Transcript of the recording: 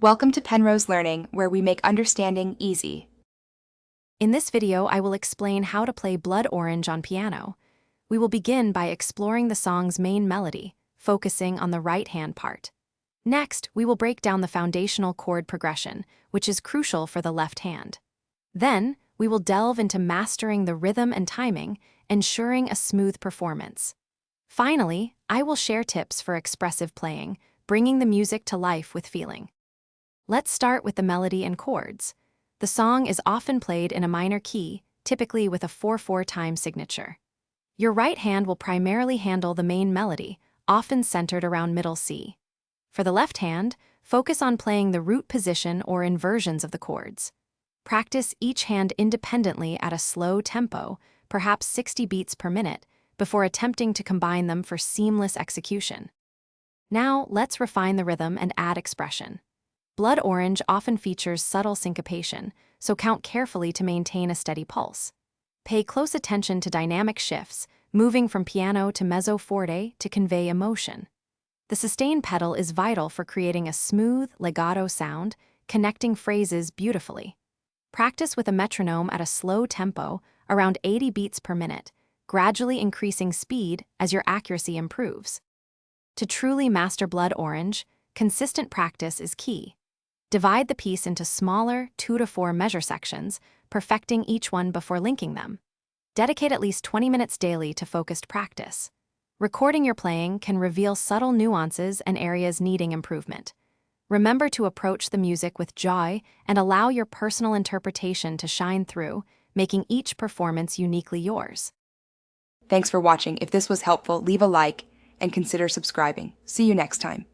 Welcome to Penrose Learning, where we make understanding easy. In this video, I will explain how to play Blood Orange on piano. We will begin by exploring the song's main melody, focusing on the right-hand part. Next, we will break down the foundational chord progression, which is crucial for the left hand. Then, we will delve into mastering the rhythm and timing, ensuring a smooth performance. Finally, I will share tips for expressive playing, bringing the music to life with feeling. Let's start with the melody and chords. The song is often played in a minor key, typically with a 4/4 time signature. Your right hand will primarily handle the main melody, often centered around middle C. For the left hand, focus on playing the root position or inversions of the chords. Practice each hand independently at a slow tempo, perhaps 60 beats per minute, before attempting to combine them for seamless execution. Now, let's refine the rhythm and add expression. Blood Orange often features subtle syncopation, so count carefully to maintain a steady pulse. Pay close attention to dynamic shifts, moving from piano to mezzo forte to convey emotion. The sustain pedal is vital for creating a smooth, legato sound, connecting phrases beautifully. Practice with a metronome at a slow tempo, around 80 beats per minute, gradually increasing speed as your accuracy improves. To truly master Blood Orange, consistent practice is key. Divide the piece into smaller 2 to 4 measure sections, perfecting each one before linking them. Dedicate at least 20 minutes daily to focused practice. Recording your playing can reveal subtle nuances and areas needing improvement. Remember to approach the music with joy and allow your personal interpretation to shine through, making each performance uniquely yours. Thanks for watching. If this was helpful, leave a like and consider subscribing. See you next time.